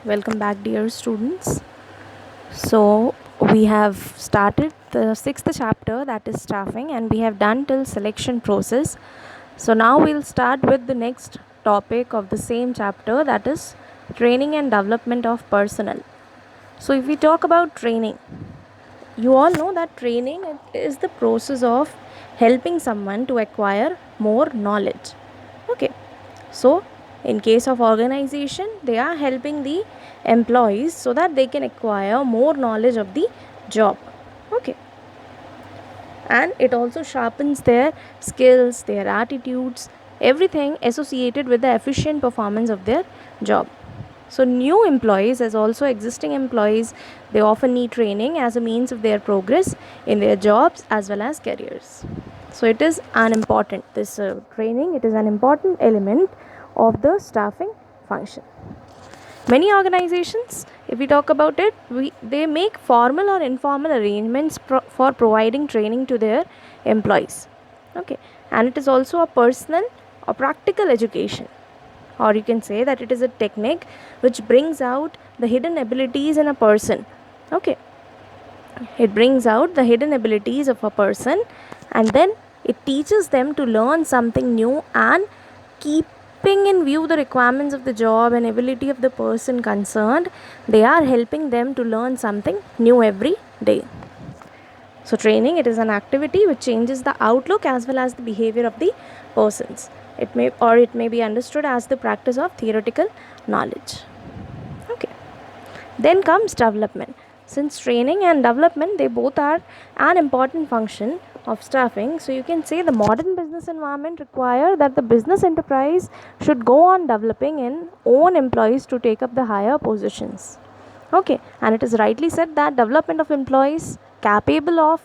Welcome back, dear students. So, we have started the sixth chapter, that is staffing, and we have done till selection process. So, now we'll start with the next topic of the same chapter, that is training and development of personnel. So, if we talk about training, you all know that training is the process of helping someone to acquire more knowledge. Okay, so in case of organization, they are helping the employees so that they can acquire more knowledge of the job. Okay, and it also sharpens their skills, their attitudes, everything associated with the efficient performance of their job. So new employees, as also existing employees, they often need training as a means of their progress in their jobs as well as careers. So it is an important, this training, it is an important element of the staffing function. Many organizations, if we talk about it, they make formal or informal arrangements for providing training to their employees. Okay, and it is also a personal or practical education, or you can say that it is a technique which brings out the hidden abilities in a person. Okay, it brings out the hidden abilities of a person, and then it teaches them to learn something new, and keeping in view the requirements of the job and ability of the person concerned, they are helping them to learn something new every day. So training, it is an activity which changes the outlook as well as the behavior of the persons. It may be understood as the practice of theoretical knowledge. Okay. Then comes development. Since training and development, they both are an important function of staffing, so you can say the modern business environment require that the business enterprise should go on developing in own employees to take up the higher positions. Okay, and it is rightly said that development of employees capable of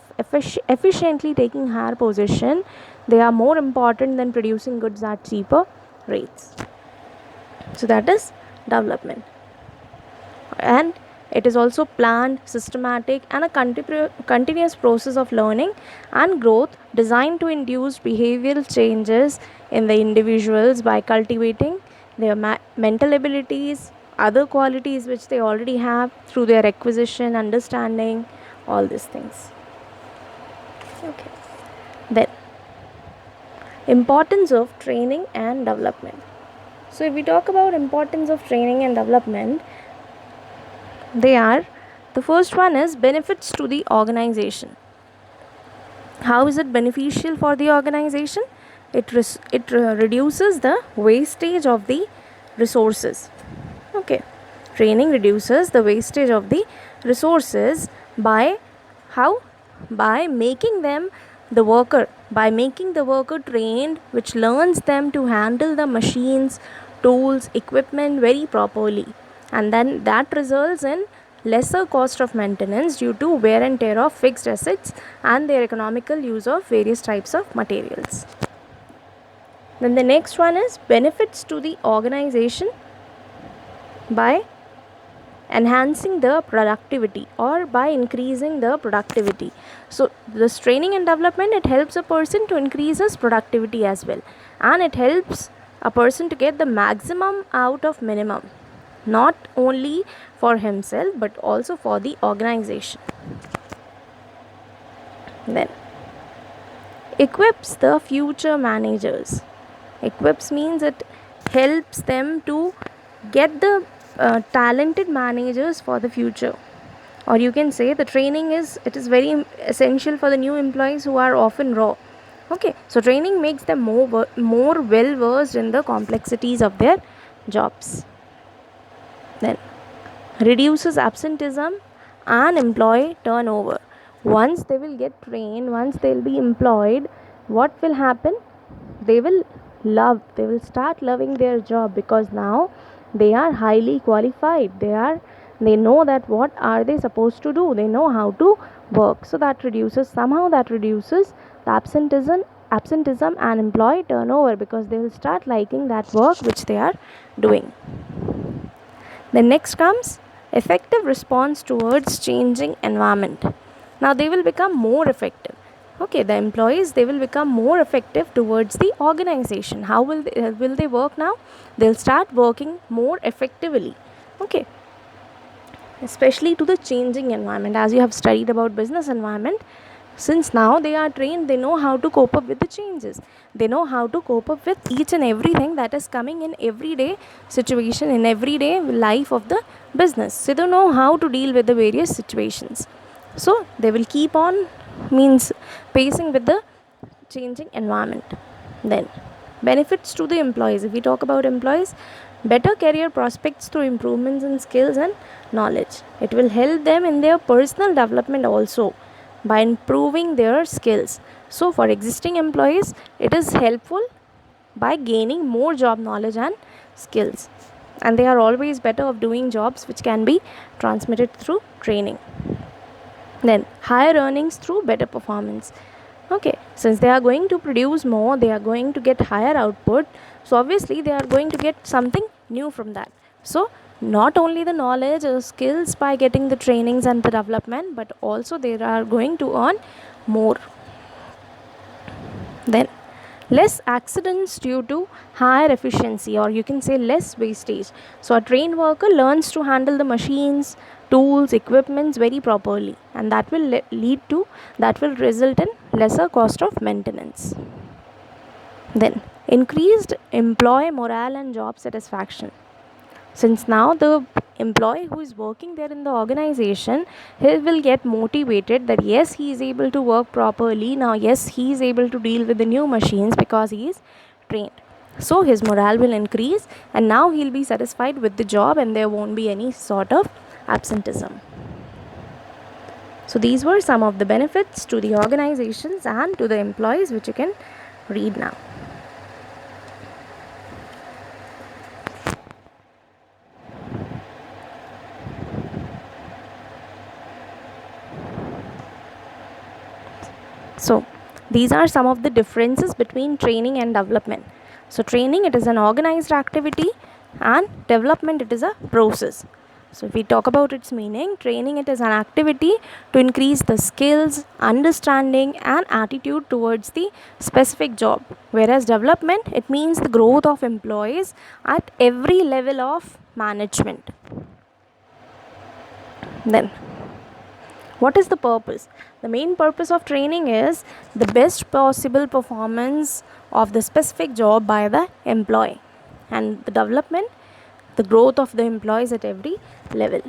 efficiently taking higher position, they are more important than producing goods at cheaper rates. So that is development, and it is also planned, systematic, and a continuous process of learning and growth designed to induce behavioral changes in the individuals by cultivating their mental abilities, other qualities which they already have through their acquisition, understanding, all these things. Okay. Then, importance of training and development. So, if we talk about importance of training and development, they are, the first one is benefits to the organization. How is it beneficial for the organization? It reduces the wastage of the resources. Okay, training reduces the wastage of the resources by how? By making the worker trained, which learns them to handle the machines, tools, equipment very properly, and then that results in lesser cost of maintenance due to wear and tear of fixed assets and their economical use of various types of materials. Then the next one is benefits to the organization by enhancing the productivity or by increasing the productivity. So this training and development, it helps a person to increase his productivity as well, and it helps a person to get the maximum out of minimum, not only for himself but also for the organization. Then equips the future managers. Equips means it helps them to get the talented managers for the future, or you can say the training is very essential for the new employees who are often raw. Okay, so training makes them more well versed in the complexities of their jobs. Then reduces absenteeism and employee turnover. Once they will get trained, once they will be employed, what will happen? They will start loving their job, because now they are highly qualified. They know that what are they supposed to do, they know how to work. So that reduces the absenteeism and employee turnover, because they will start liking that work which they are doing. Then next comes effective response towards changing environment. Now they will become more effective. Okay, the employees, they will become more effective towards the organization. How will they work now? They'll start working more effectively. Okay, especially to the changing environment. As you have studied about business environment, since now they are trained, they know how to cope up with the changes, they know how to cope up with each and everything that is coming in everyday situation, in everyday life of the business. So they know how to deal with the various situations, so they will keep on means pacing with the changing environment. Then benefits to the employees. If we talk about employees, better career prospects through improvements in skills and knowledge. It will help them in their personal development also by improving their skills. So for existing employees, it is helpful by gaining more job knowledge and skills, and they are always better of doing jobs which can be transmitted through training. Then higher earnings through better performance. Okay, since they are going to produce more, they are going to get higher output, so obviously they are going to get something new from that. So not only the knowledge or skills by getting the trainings and the development, but also they are going to earn more. Then less accidents due to higher efficiency, or you can say less wastage. So a trained worker learns to handle the machines, tools, equipments very properly, and that will that will result in lesser cost of maintenance. Then increased employee morale and job satisfaction. Since now the employee who is working there in the organization, he will get motivated that yes, he is able to work properly now, yes, he is able to deal with the new machines because he is trained. So his morale will increase, and now he'll be satisfied with the job, and there won't be any sort of absenteeism. So these were some of the benefits to the organizations and to the employees, which you can read now. So these are some of the differences between training and development. So training, it is an organized activity, and development, it is a process. So if we talk about its meaning, training, it is an activity to increase the skills, understanding and attitude towards the specific job, whereas development, it means the growth of employees at every level of management. Then what is the purpose? The main purpose of training is the best possible performance of the specific job by the employee, and the development, the growth of the employees at every level.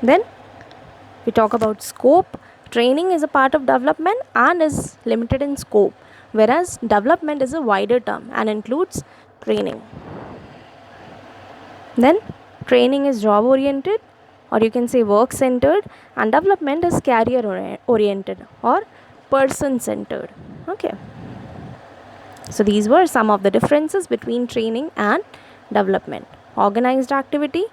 Then we talk about scope. Training is a part of development and is limited in scope, whereas development is a wider term and includes training. Then training is job oriented, or you can say work centered, and development is career oriented or person centered. Okay, so these were some of the differences between training and development. Organized activity,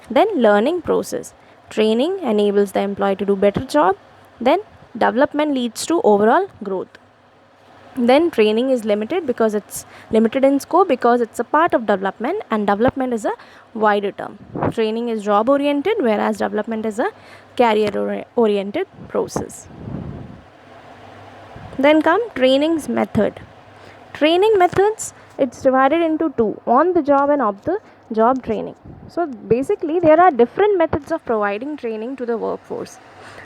then learning process. Training enables the employee to do better job, then development leads to overall growth. Then training is limited because it's limited in scope, because it's a part of development, and development is a wider term. Training is job oriented, whereas development is a career oriented process. Then come training's method. Training methods, it's divided into two: on the job and off the job training. So basically there are different methods of providing training to the workforce,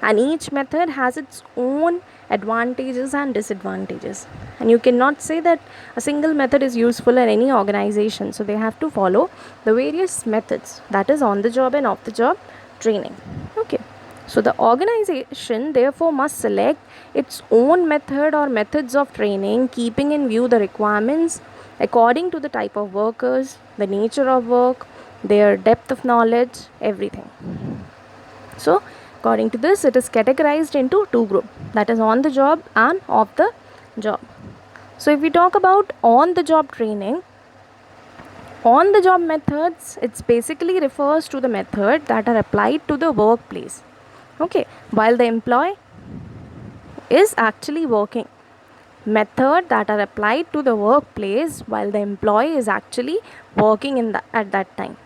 and each method has its own advantages and disadvantages, and you cannot say that a single method is useful in any organization. So they have to follow the various methods, that is on the job and off the job training. Okay, so the organization therefore must select its own method or methods of training, keeping in view the requirements according to the type of workers, the nature of work, their depth of knowledge, everything. So according to this, it is categorized into two groups, that is on the job and off the job. So if we talk about on the job training, on the job methods, it basically refers to the method that are applied to the workplace, okay, while the employee is actually working. Method that are applied to the workplace while the employee is actually working at that time,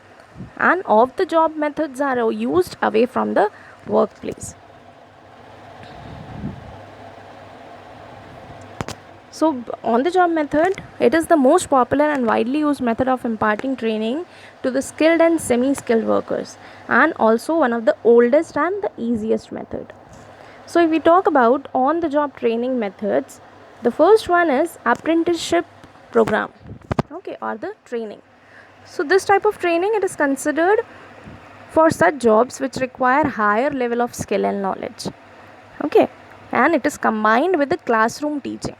and off the job methods are used away from the workplace. So on the job method, it is the most popular and widely used method of imparting training to the skilled and semi-skilled workers, and also one of the oldest and the easiest method. So if we talk about on the job training methods, the first one is apprenticeship program, okay, or the training. So this type of training, it is considered for such jobs which require higher level of skill and knowledge, okay, and it is combined with the classroom teaching.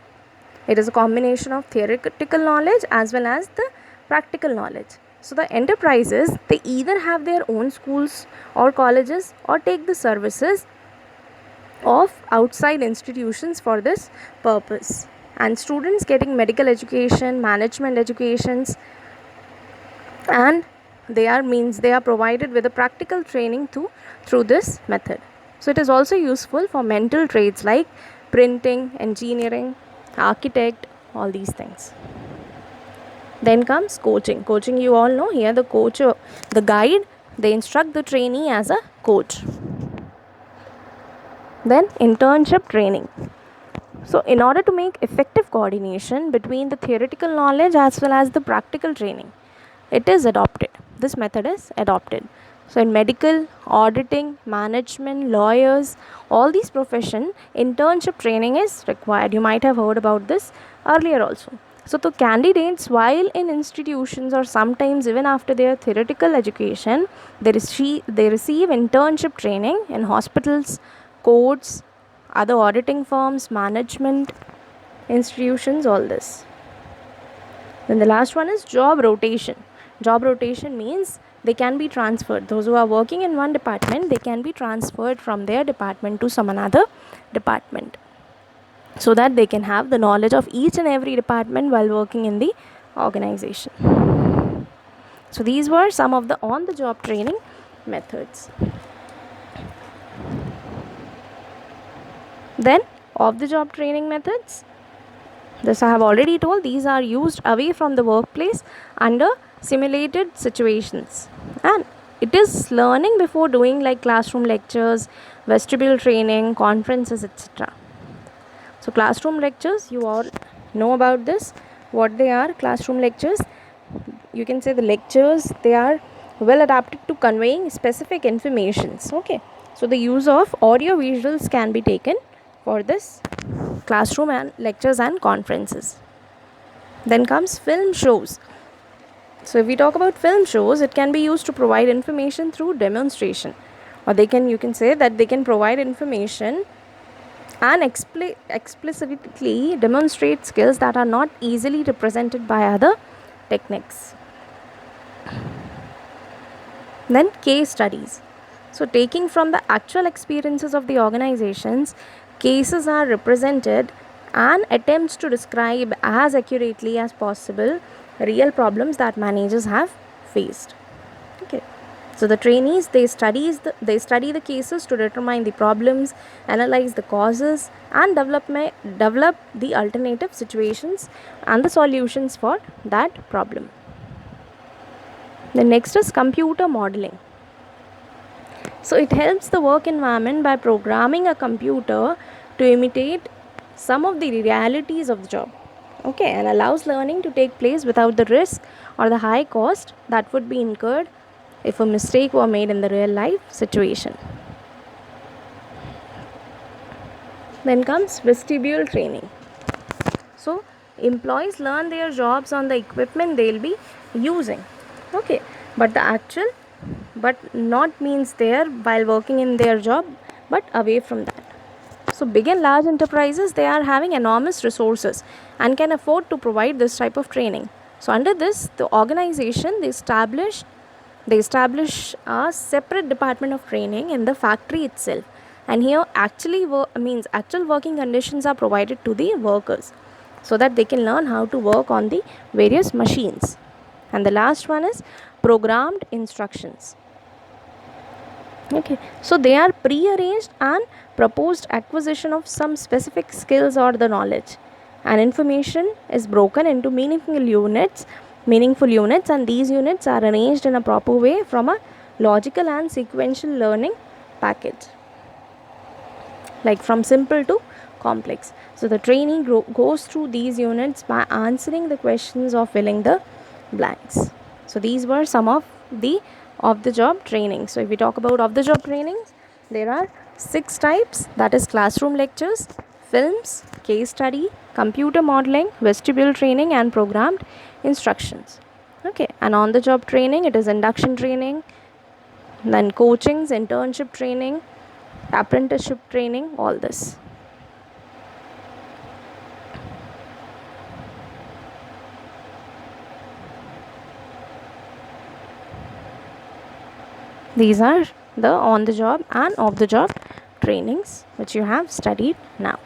It is a combination of theoretical knowledge as well as the practical knowledge. So the enterprises, they either have their own schools or colleges or take the services of outside institutions for this purpose, and students getting medical education, management educations, and they are provided with a practical training through this method. So it is also useful for mental trades like printing, engineering, architect, all these things. Then comes coaching. Coaching, you all know, here the coach, the guide, they instruct the trainee as a coach. Then internship training. So in order to make effective coordination between the theoretical knowledge as well as the practical training, it is adopted. This method is adopted. So in medical, auditing, management, lawyers, all these profession, internship training is required. You might have heard about this earlier also. So the candidates, while in institutions or sometimes even after their theoretical education, they receive internship training in hospitals, courts, other auditing firms, management institutions, all this. Then the last one is job rotation. Job rotation means they can be transferred. Those who are working in one department, they can be transferred from their department to some another department, so that they can have the knowledge of each and every department while working in the organization. So these were some of the on-the-job training methods. Then off-the-job training methods. This I have already told. These are used away from the workplace under simulated situations, and it is learning before doing, like classroom lectures, vestibule training, conferences, etc. So classroom lectures, you all know about this, what they are. Classroom lectures, you can say the lectures, they are well adapted to conveying specific informations, okay. So the use of audio visuals can be taken for this classroom and lectures and conferences. Then comes film shows. So if we talk about film shows, it can be used to provide information through demonstration, or you can say that they can provide information and explicitly demonstrate skills that are not easily represented by other techniques. Then case studies. So taking from the actual experiences of the organizations, cases are represented and attempts to describe as accurately as possible real problems that managers have faced, okay. So the trainees, they study the cases to determine the problems, analyze the causes, and develop the alternative situations and the solutions for that problem. The next is computer modeling. So it helps the work environment by programming a computer to imitate some of the realities of the job, okay, and allows learning to take place without the risk or the high cost that would be incurred if a mistake were made in the real life situation. Then comes vestibule training. So employees learn their jobs on the equipment they'll be using, okay, but not means there while working in their job, but away from that. So big and large enterprises, they are having enormous resources and can afford to provide this type of training. So under this, the organization, they establish a separate department of training in the factory itself, and here actual working conditions are provided to the workers so that they can learn how to work on the various machines. And the last one is programmed instructions, okay. So they are pre-arranged and proposed acquisition of some specific skills or the knowledge, and information is broken into meaningful units, and these units are arranged in a proper way from a logical and sequential learning package, like from simple to complex. So the training goes through these units by answering the questions of filling the blanks. So these were some of the job training. So if we talk about job training, there are 6 types, that is classroom lectures, films, case study, computer modeling, vestibular training, and programmed instructions. Okay, and on the job training, it is induction training, then coachings, internship training, apprenticeship training, all this. These are the on the job and off the job trainings which you have studied now.